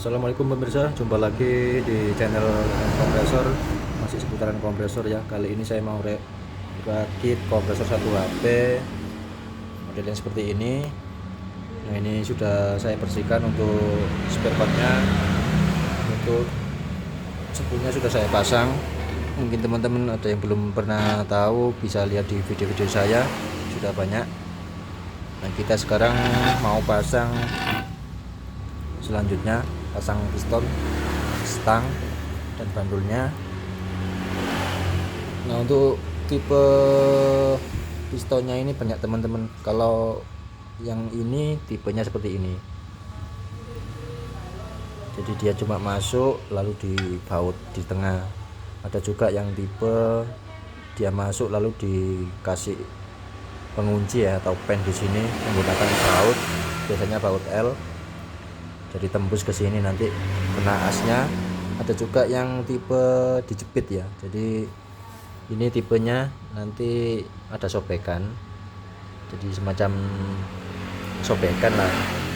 Assalamualaikum pemirsa, jumpa lagi di channel kompresor, masih seputaran kompresor ya. Kali ini saya mau rakit kompresor satu HP modelnya seperti ini. Nah, ini sudah saya bersihkan untuk spare partnya, untuk spoolnya sudah saya pasang. Mungkin teman-teman ada yang belum pernah tahu, bisa lihat di video-video saya, sudah banyak. Nah, kita sekarang mau pasang selanjutnya, pasang piston, stang, dan bandulnya. Nah, untuk tipe pistonnya ini banyak teman-teman. Kalau yang ini tipenya seperti ini, jadi dia cuma masuk lalu dibaut di tengah. Ada juga yang tipe dia masuk lalu dikasih pengunci ya, atau pen di sini menggunakan baut, biasanya baut L, jadi tembus ke sini nanti kena asnya. Ada juga yang tipe dijepit ya, jadi ini tipenya nanti ada sobekan, jadi semacam sobekan lah,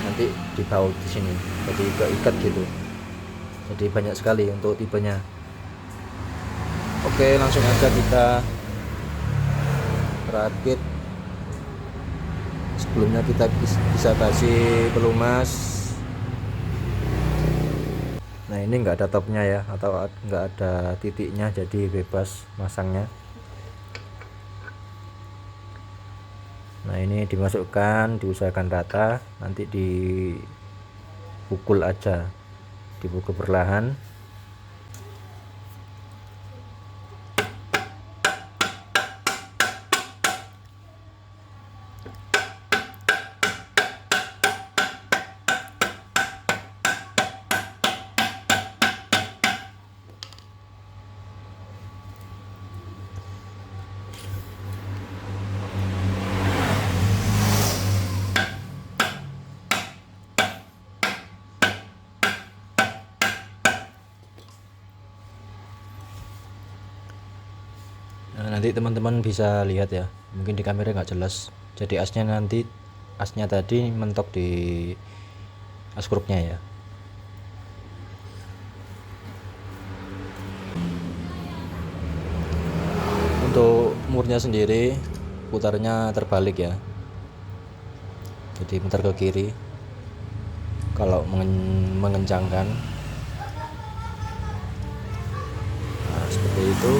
nanti dibaut di sini jadi keikat gitu. Jadi banyak sekali untuk tipenya. Oke, langsung aja kita rakit. Sebelumnya kita bisa kasih pelumas. Nah, ini enggak ada topnya ya, atau enggak ada titiknya, jadi bebas masangnya. Nah, ini dimasukkan, diusahakan rata, nanti dipukul aja, dipukul perlahan. Nah, nanti teman-teman bisa lihat ya, mungkin di kamera nggak jelas, jadi asnya tadi mentok di as kruknya ya. Untuk murnya sendiri putarnya terbalik ya, jadi putar ke kiri kalau mengencangkan. Nah, seperti itu.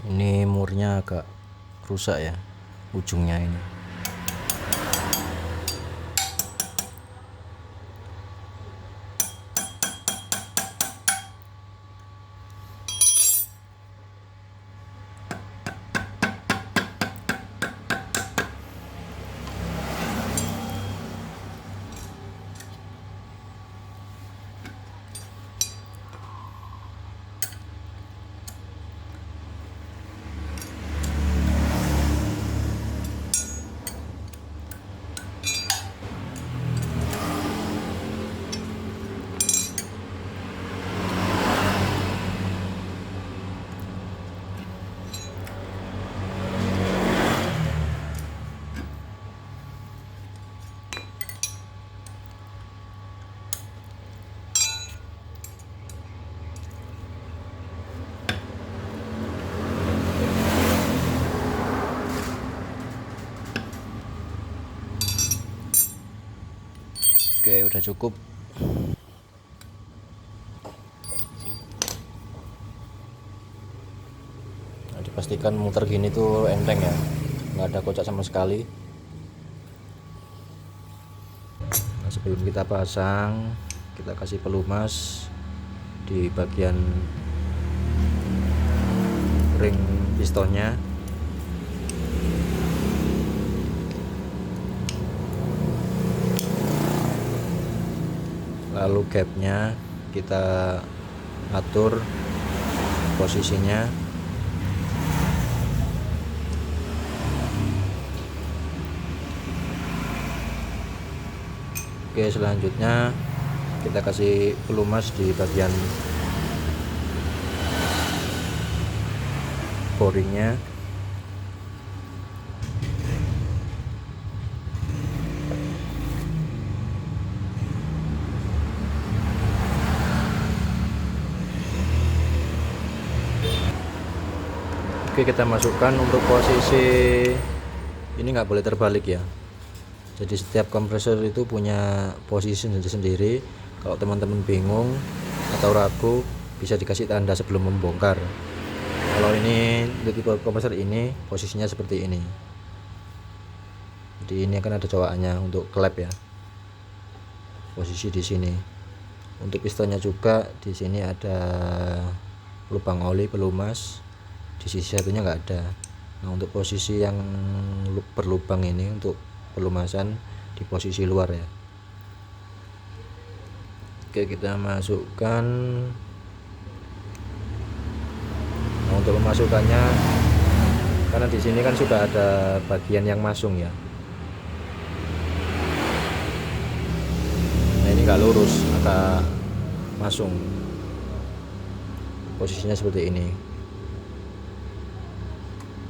Ini murnya agak rusak ya, ujungnya ini. Oke, udah cukup. Nah, dipastikan muter gini tuh enteng ya, nggak ada kocak sama sekali. Nah, sebelum kita pasang, kita kasih pelumas di bagian ring pistonnya. Lalu gapnya kita atur posisinya. Oke, selanjutnya kita kasih pelumas di bagian boringnya. Oke, kita masukkan untuk posisi ini, nggak boleh terbalik ya. Jadi setiap kompresor itu punya posisi sendiri. Kalau teman-teman bingung atau ragu, bisa dikasih tanda sebelum membongkar. Kalau ini untuk tipe kompresor ini posisinya seperti ini. Jadi ini akan ada cowakannya untuk klep ya. Posisi di sini. Untuk pistonnya juga di sini ada lubang oli pelumas. Di sisi satunya nggak ada. Nah, untuk posisi yang berlubang ini untuk pelumasan di posisi luar ya. Oke, kita masukkan. Nah, untuk memasukkannya, karena di sini kan sudah ada bagian yang masung ya. Nah, ini nggak lurus, agak masung. Posisinya seperti ini.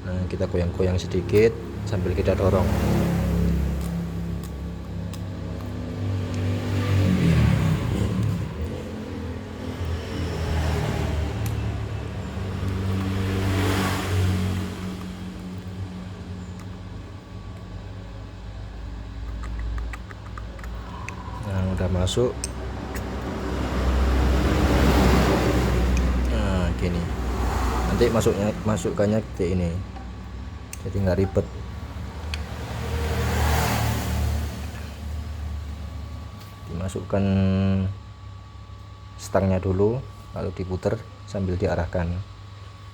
Nah, kita goyang-goyang sedikit sambil kita dorong. Nah, udah masuk. Nah, gini. Nanti masukkannya seperti ini. Jadi nggak ribet. Dimasukkan stangnya dulu, lalu diputer sambil diarahkan.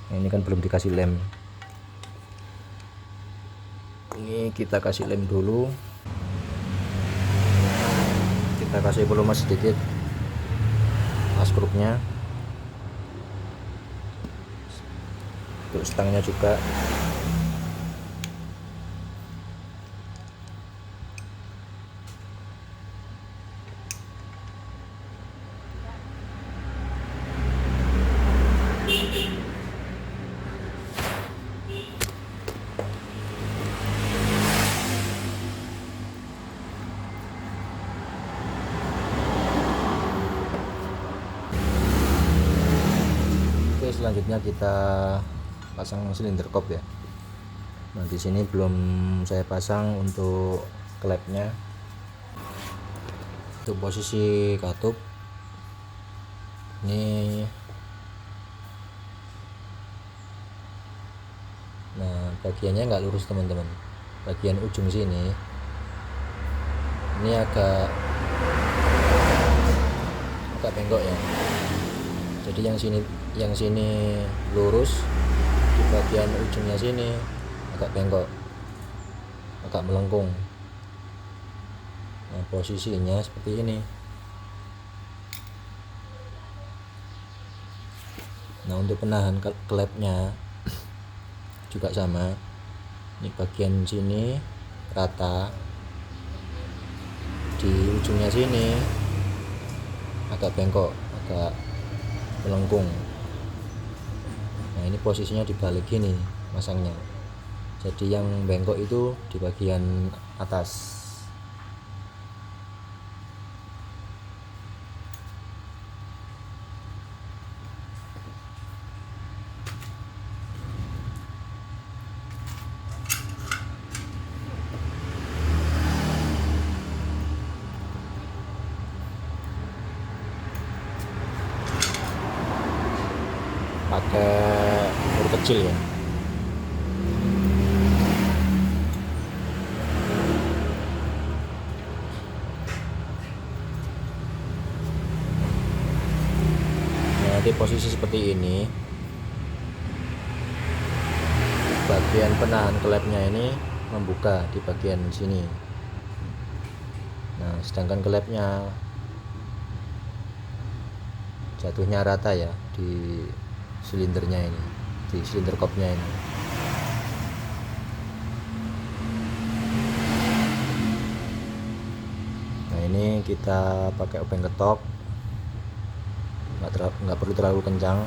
Nah, ini kan belum dikasih lem. Ini kita kasih lem dulu. Kita kasih pelumas sedikit askrupnya. Untuk stangnya juga. Selanjutnya kita pasang silinder kop ya. Nah, di sini belum saya pasang untuk klepnya. Untuk posisi katup ini, nah bagiannya nggak lurus teman-teman. Bagian ujung sini ini agak bengkok ya. Jadi yang sini lurus, di bagian ujungnya sini agak bengkok, agak melengkung. Nah, posisinya seperti ini. Nah, untuk penahan klepnya juga sama. Ini bagian sini rata, di ujungnya sini agak bengkok, agak melengkung. Nah, ini posisinya dibalik gini masangnya. Jadi yang bengkok itu di bagian atas. Pakai bor kecil ya. Nah, di posisi seperti ini bagian penahan klepnya ini membuka di bagian sini. Nah, sedangkan klepnya jatuhnya rata ya di silindernya ini, di silinder kopnya ini. Nah, ini kita pakai obeng ketok, nggak perlu terlalu kencang,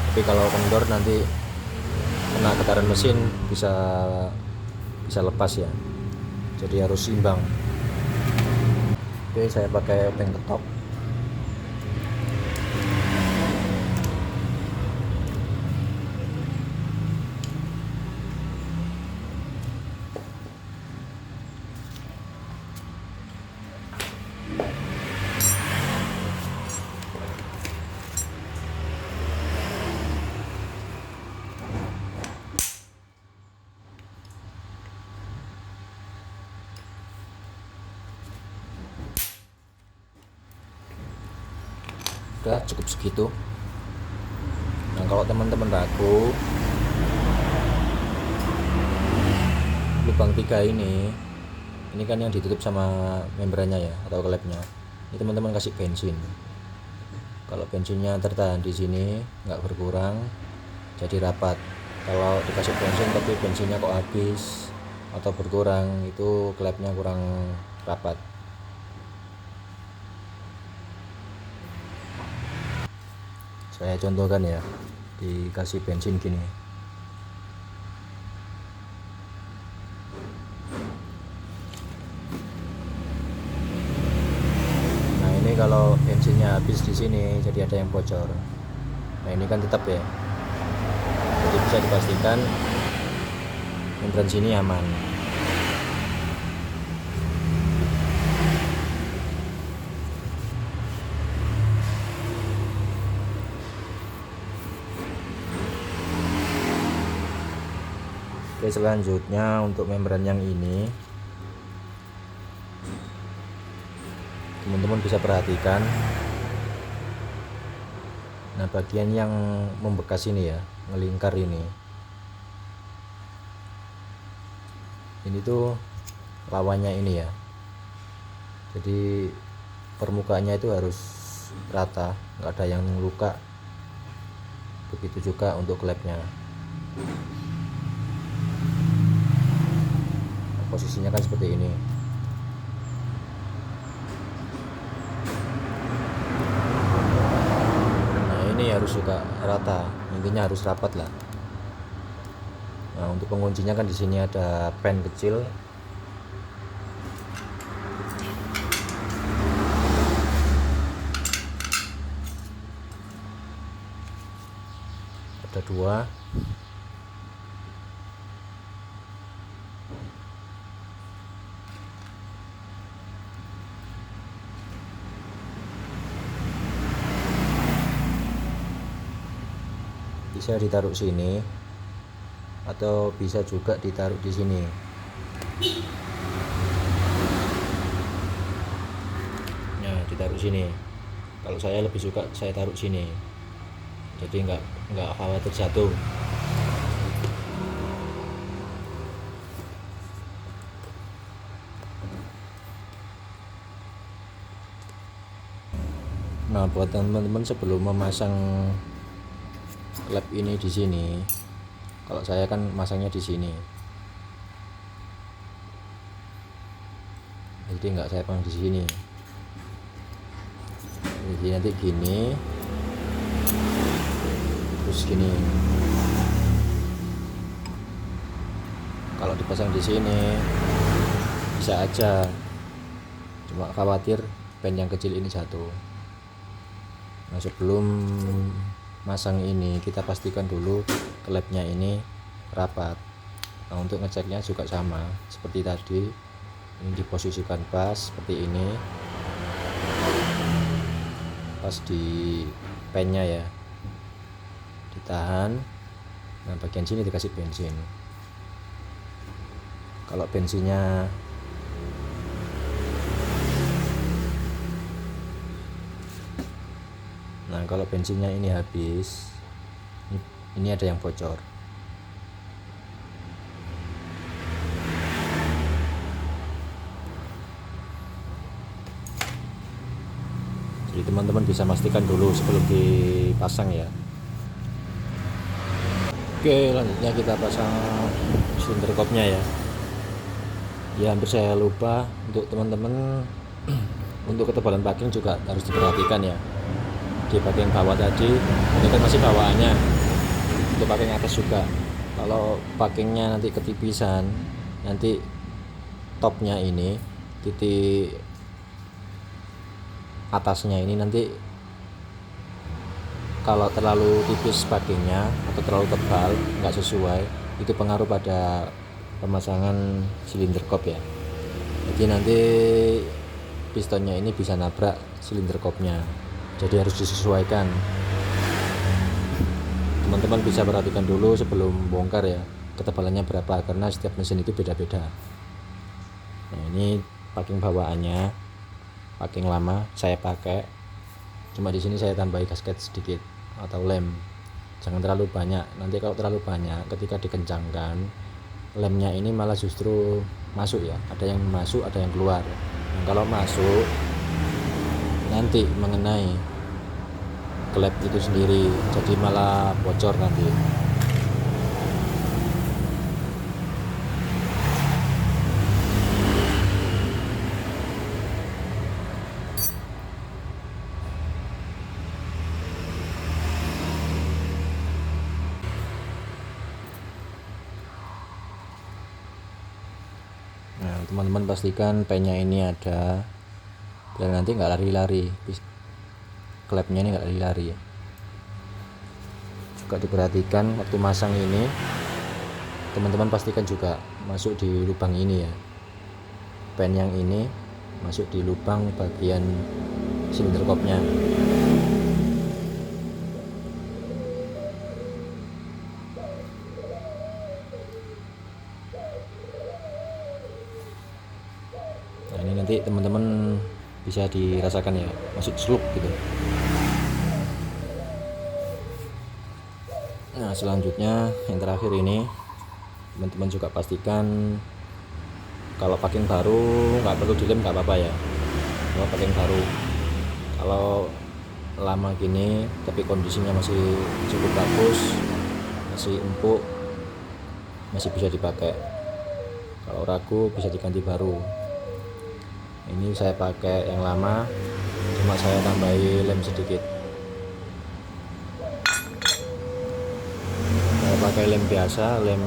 tapi kalau kendor nanti kena getaran mesin bisa lepas ya, jadi harus imbang. Oke, saya pakai obeng ketok. Udah cukup segitu. Nah, kalau teman-teman ragu, lubang 3 ini kan yang ditutup sama membrannya ya, atau klepnya. Ini teman-teman kasih bensin. Kalau bensinnya tertahan di sini, nggak berkurang, jadi rapat. Kalau dikasih bensin tapi bensinnya kok habis atau berkurang, itu klepnya kurang rapat. Saya contohkan ya, dikasih bensin gini. Nah, ini kalau bensinnya habis di sini jadi ada yang bocor. Nah, ini kan tetap ya. Jadi bisa dipastikan membran sini aman. Oke, selanjutnya untuk membran yang ini teman-teman bisa perhatikan. Nah, bagian yang membekas ini ya, ngelingkar ini tuh lawannya ini ya, jadi permukaannya itu harus rata, nggak ada yang luka. Begitu juga untuk klepnya. Posisinya kan seperti ini. Nah, ini harus juga rata, intinya harus rapat lah. Nah, untuk penguncinya kan di sini ada pen kecil. Ada 2. Bisa ditaruh sini atau bisa juga ditaruh di sini. Nah, ditaruh sini. Kalau saya lebih suka saya taruh sini, jadi nggak khawatir jatuh. Nah, buat teman-teman sebelum memasang klep ini di sini, kalau saya kan masangnya di sini, jadi nggak saya pasang di sini. Jadi nanti gini, terus gini. Kalau dipasang di sini bisa aja, cuma khawatir pen yang kecil ini jatuh. Nah, sebelum masang ini kita pastikan dulu klepnya ini rapat. Nah, untuk ngeceknya juga sama seperti tadi, ini diposisikan pas seperti ini, pas di pennya ya, ditahan. Nah, bagian sini dikasih bensin. Kalau bensinnya kalau bensinnya ini habis, ini ada yang bocor. Jadi teman-teman bisa pastikan dulu sebelum dipasang ya. Oke, lanjutnya kita pasang silinder kopnya ya. Ya, hampir saya lupa untuk teman-teman untuk ketebalan packing juga harus diperhatikan ya. Di packing bawah tadi ini kan masih bawaannya, untuk packing atas juga. Kalau packingnya nanti ketipisan, nanti topnya ini, titik atasnya ini nanti kalau terlalu tipis packingnya atau terlalu tebal nggak sesuai, itu pengaruh pada pemasangan silinder kop ya. Jadi nanti pistonnya ini bisa nabrak silinder kopnya, jadi harus disesuaikan. Teman-teman bisa perhatikan dulu sebelum bongkar ya, ketebalannya berapa, karena setiap mesin itu beda-beda. Nah, ini packing bawaannya, packing lama saya pakai, cuma di sini saya tambahi gasket sedikit atau lem, jangan terlalu banyak. Nanti kalau terlalu banyak ketika dikencangkan, lemnya ini malah justru masuk ya, ada yang masuk ada yang keluar. Nah, kalau masuk nanti mengenai klep itu sendiri, jadi malah bocor nanti. Nah, teman-teman pastikan pennya ini ada, biar nanti nggak lari-lari, klepnya ini nggak lari-lari ya. Juga diperhatikan waktu masang ini, teman-teman pastikan juga masuk di lubang ini ya, pen yang ini masuk di lubang bagian silinder kopnya. Nah, ini nanti teman-teman bisa dirasakan ya, masuk seluk gitu. Nah, selanjutnya yang terakhir ini, teman-teman juga pastikan kalau packing baru nggak perlu dilem, nggak apa-apa ya. Kalau packing baru, kalau lama gini tapi kondisinya masih cukup bagus, masih empuk, masih bisa dipakai. Kalau ragu bisa diganti baru. Ini saya pakai yang lama, cuma saya tambahi lem sedikit. Saya pakai lem biasa, lem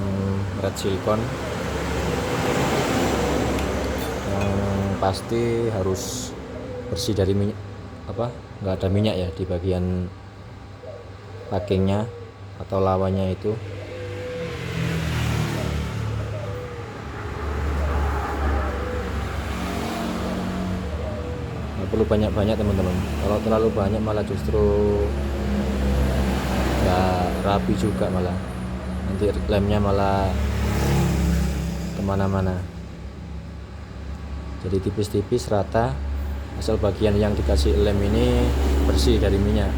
red silicon. Yang pasti harus bersih dari minyak, nggak ada minyak ya di bagian packingnya atau lawanya itu. Nggak perlu banyak-banyak teman-teman, kalau terlalu banyak malah justru nggak rapi juga, malah nanti lemnya malah kemana-mana. Jadi tipis-tipis rata, asal bagian yang dikasih lem ini bersih dari minyak.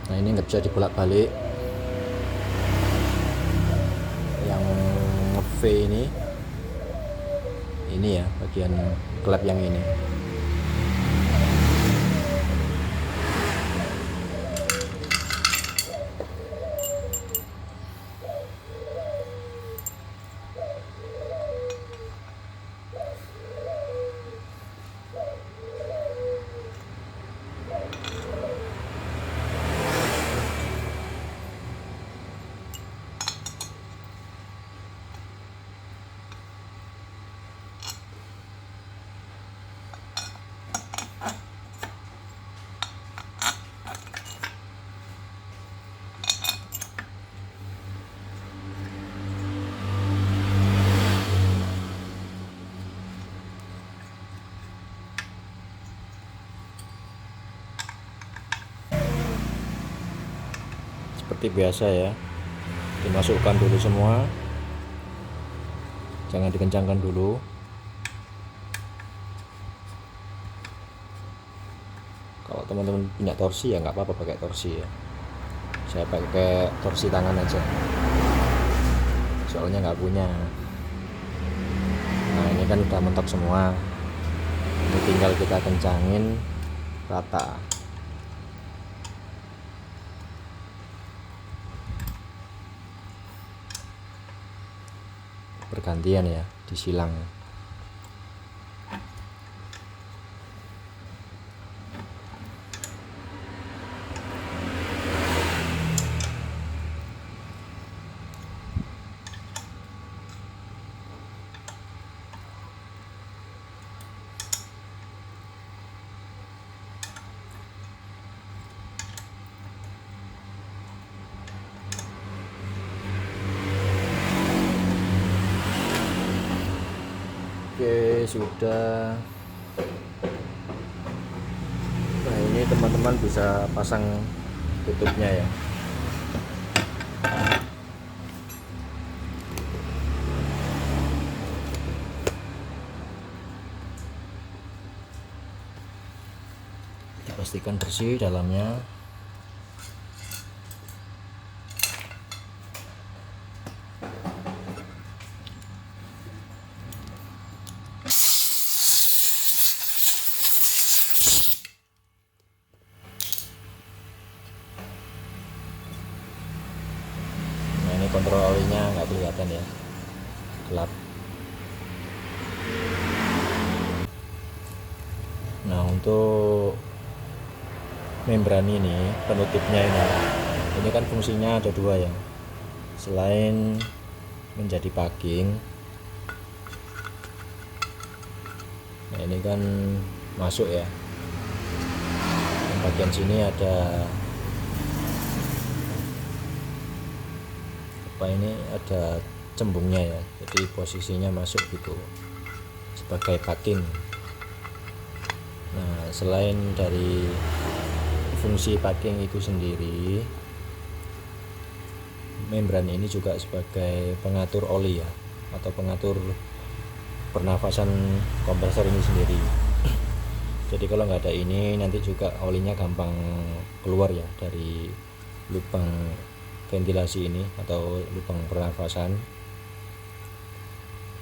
Nah, ini nggak bisa dibolak-balik, yang nge-V ini ya bagian klep yang ini. Seperti biasa ya, dimasukkan dulu semua, jangan dikencangkan dulu. Kalau teman-teman punya torsi ya nggak apa-apa pakai torsi ya, saya pakai torsi tangan aja soalnya nggak punya. Nah, ini kan udah mentok semua, ini tinggal kita kencangin rata. Bergantian ya disilang. Oke, sudah. Nah, ini teman-teman bisa pasang tutupnya ya. Dipastikan bersih dalamnya. Kontrol olinya nggak kelihatan ya, gelap. Nah, untuk membran ini, penutupnya ini kan fungsinya ada dua ya. Selain menjadi packing, nah ini kan masuk ya. Yang bagian sini ada ini ada cembungnya ya, jadi posisinya masuk gitu sebagai packing. Nah, selain dari fungsi packing itu sendiri, membran ini juga sebagai pengatur oli ya, atau pengatur pernafasan kompresor ini sendiri. Jadi kalau nggak ada ini, nanti juga olinya gampang keluar ya dari lubang ventilasi ini atau lubang pernafasan.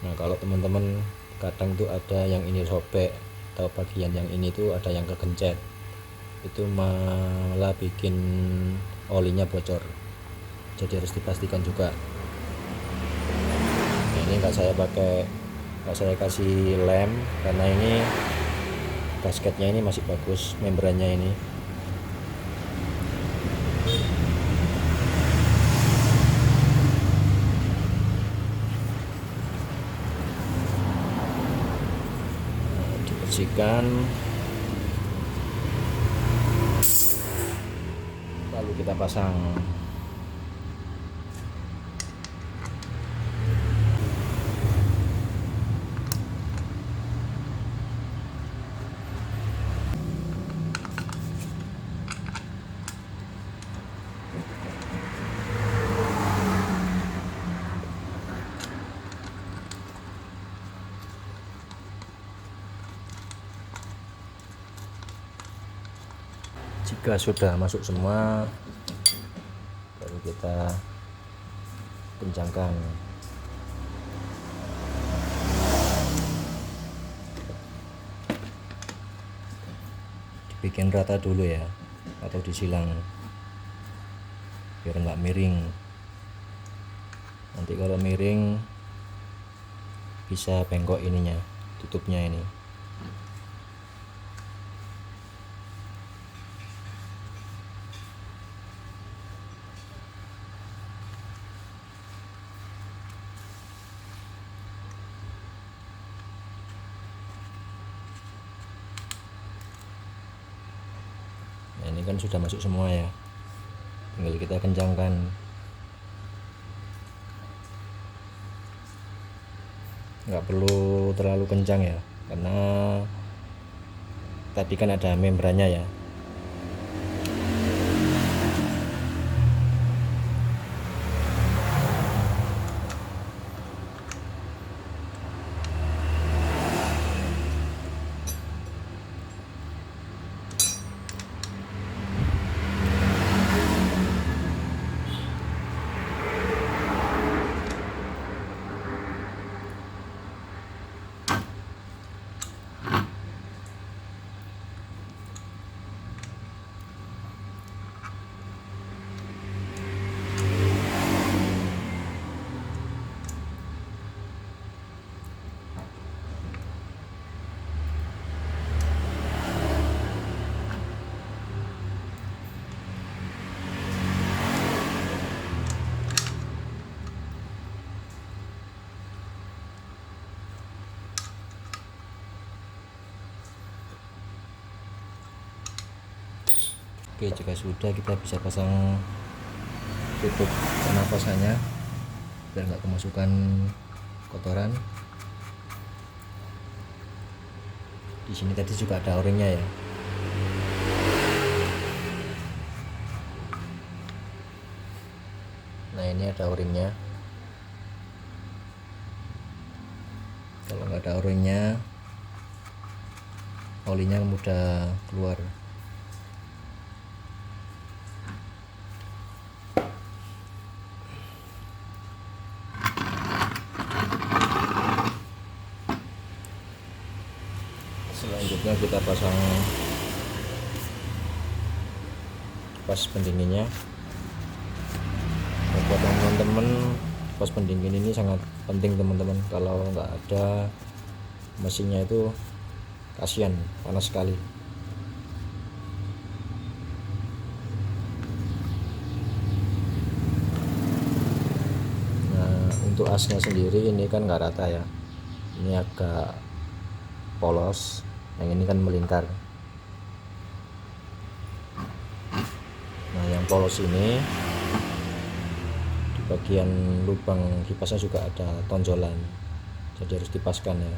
Nah, kalau teman-teman kadang tuh ada yang ini sobek atau bagian yang ini tuh ada yang kegencet, itu malah bikin olinya bocor. Jadi harus dipastikan juga. Nah, ini nggak saya kasih lem karena ini gasketnya ini masih bagus, membrannya ini. Dibersihkan, lalu kita pasang. Jika sudah masuk semua, baru kita kencangkan. Dibikin rata dulu ya, atau disilang biar nggak miring. Nanti kalau miring bisa bengkok ininya, tutupnya ini. Nah, ini kan sudah masuk semua ya, tinggal kita kencangkan. Nggak perlu terlalu kencang ya, karena tadi kan ada membrannya ya. Oke, jika sudah kita bisa pasang tutup pernafasannya biar nggak kemasukan kotoran. Di sini tadi juga ada o-ringnya ya. Nah, ini ada o-ringnya. Kalau nggak ada o-ringnya, olinya mudah keluar. Selanjutnya kita pasang kipas pendinginnya. Buat teman-teman, kipas pendingin ini sangat penting teman-teman. Kalau nggak ada mesinnya itu kasihan, panas sekali. Nah, untuk asnya sendiri ini kan nggak rata ya, ini agak polos, yang ini kan melingkar. Nah, yang polos ini di bagian lubang kipasnya juga ada tonjolan, jadi harus dipaskan ya.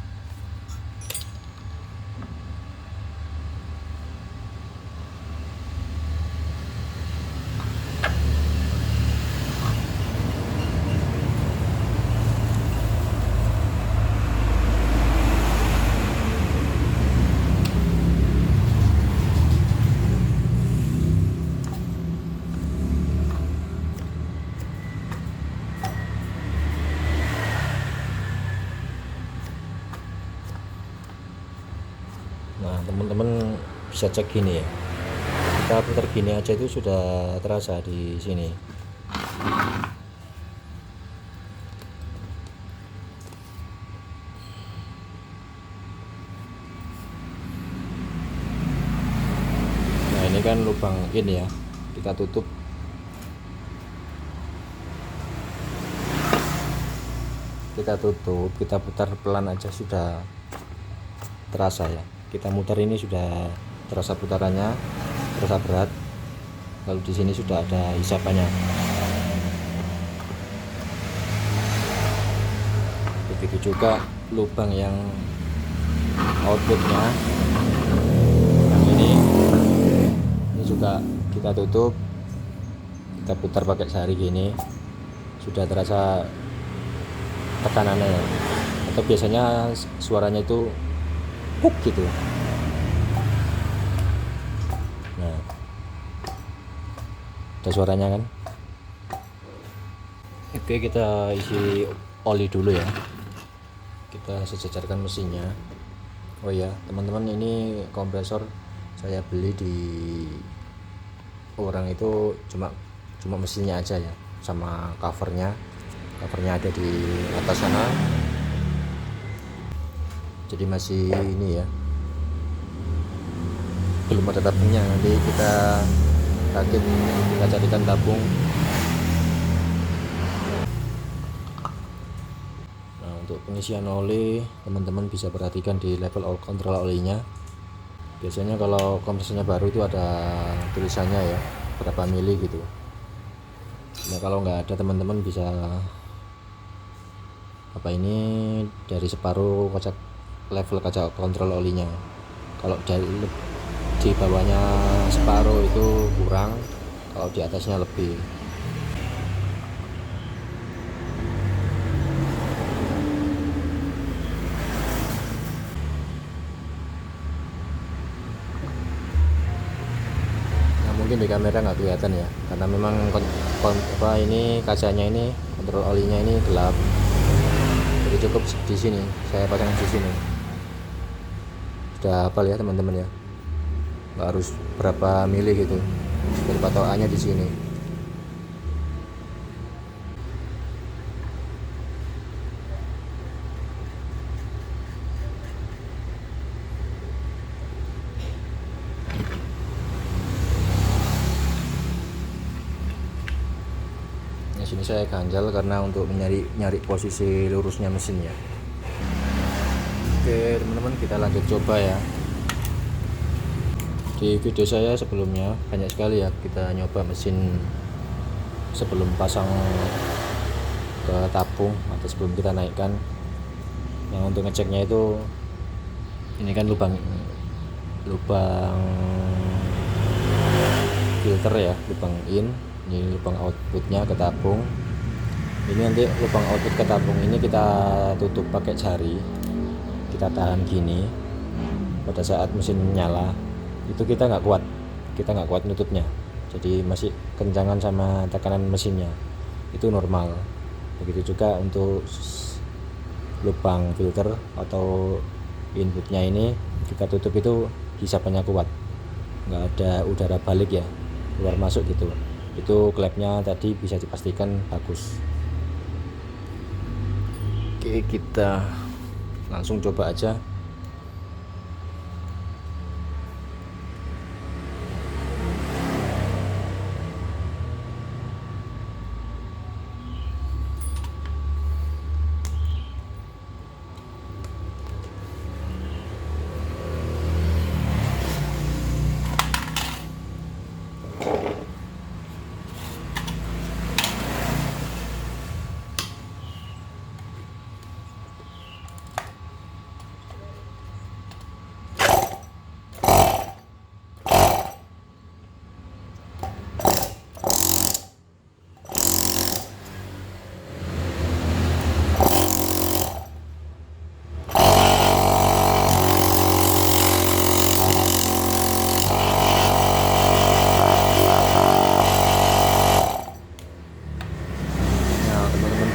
Nah, teman-teman bisa cek gini ya, kita putar gini aja itu sudah terasa di sini. Nah, ini kan lubang ini ya, kita tutup. Kita putar pelan aja sudah terasa ya. Kita muter ini sudah terasa putarannya, terasa berat. Lalu di sini sudah ada hisapannya. Begitu juga lubang yang outputnya, yang ini juga kita tutup, kita putar pakai sari gini, sudah terasa tekanannya ya. Atau biasanya suaranya itu hook gitu. Nah, ada suaranya kan. Oke, kita isi oli dulu ya, kita sejajarkan mesinnya. Oh ya teman-teman, ini kompresor saya beli di orang itu cuma mesinnya aja ya, sama covernya ada di atas sana. Jadi masih ini ya, belum ada tabungnya. Nanti kita carikan tabung. Nah, untuk pengisian oli teman-teman bisa perhatikan di level kontrol olinya. Biasanya kalau kompresornya baru itu ada tulisannya ya, berapa mili gitu. Nah, kalau nggak ada teman-teman bisa dari separuh level kaca kontrol olinya. Kalau di bawahnya separuh itu kurang, kalau di atasnya lebih. Nah, mungkin di kamera nggak kelihatan ya, karena memang ini kacanya ini, kontrol olinya ini gelap. Jadi cukup di sini, saya pasang di sini. Sudah hafal ya teman-teman ya, nggak harus berapa mili gitu, dari patokannya di sini. Nah, sini saya ganjal karena untuk nyari posisi lurusnya mesinnya. Oke teman-teman, kita lanjut coba ya. Di video saya sebelumnya banyak sekali ya kita nyoba mesin sebelum pasang ke tabung atau sebelum kita naikkan. Yang untuk ngeceknya itu ini kan lubang filter ya, lubang in, ini lubang outputnya ke tabung. Ini nanti lubang output ke tabung ini kita tutup pakai jari, kita tahan gini. Pada saat mesin nyala itu kita nggak kuat nutupnya, jadi masih kencangan sama tekanan mesinnya, itu normal. Begitu juga untuk lubang filter atau inputnya ini kita tutup, itu hisapannya kuat, nggak ada udara balik ya, keluar masuk gitu. Itu klepnya tadi bisa dipastikan bagus. Oke, kita langsung coba aja.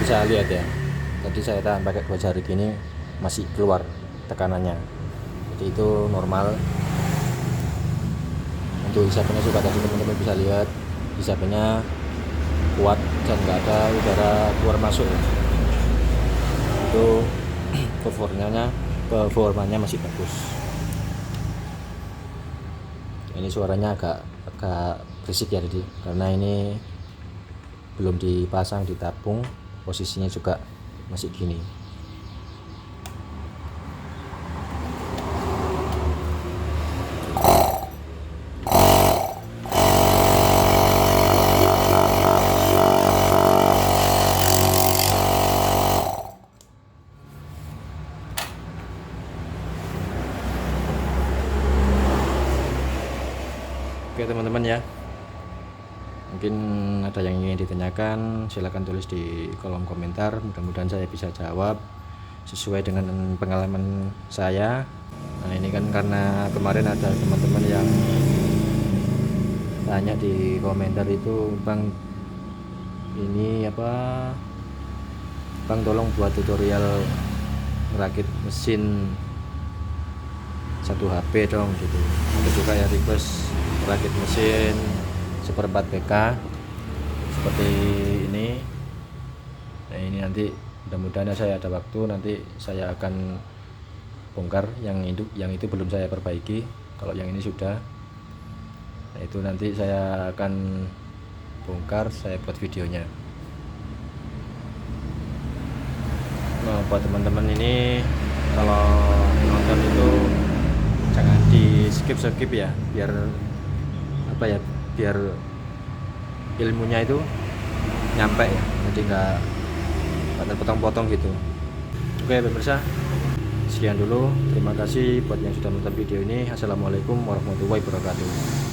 Bisa lihat ya, tadi saya tahan pakai 2 jari gini masih keluar tekanannya, jadi itu normal. Untuk hisapannya juga tadi teman-teman bisa lihat, hisapannya kuat dan nggak ada udara keluar masuk ya. Itu performanya masih bagus. Ini suaranya agak berisik ya jadi, karena ini belum dipasang di tabung, posisinya juga masih gini. Oke teman-teman ya, mungkin ada yang ingin ditanyakan, silahkan tulis di kolom komentar. Mudah-mudahan saya bisa jawab sesuai dengan pengalaman saya. Nah ini kan karena kemarin ada teman-teman yang tanya di komentar itu, Bang ini apa, Bang tolong buat tutorial merakit mesin 1 HP dong gitu. Ada juga ya request merakit mesin 1/4 PK seperti ini. Nah ini nanti mudah-mudahan saya ada waktu, nanti saya akan bongkar yang itu belum saya perbaiki. Kalau yang ini sudah, nah itu nanti saya akan bongkar, saya buat videonya. Nah buat teman-teman ini kalau nonton itu jangan di skip ya, biar apa ya, biar ilmunya itu nyampe ya, jadi nggak terpotong-potong gitu. Oke pemirsa, sekian dulu, terima kasih buat yang sudah nonton video ini. Assalamualaikum warahmatullahi wabarakatuh.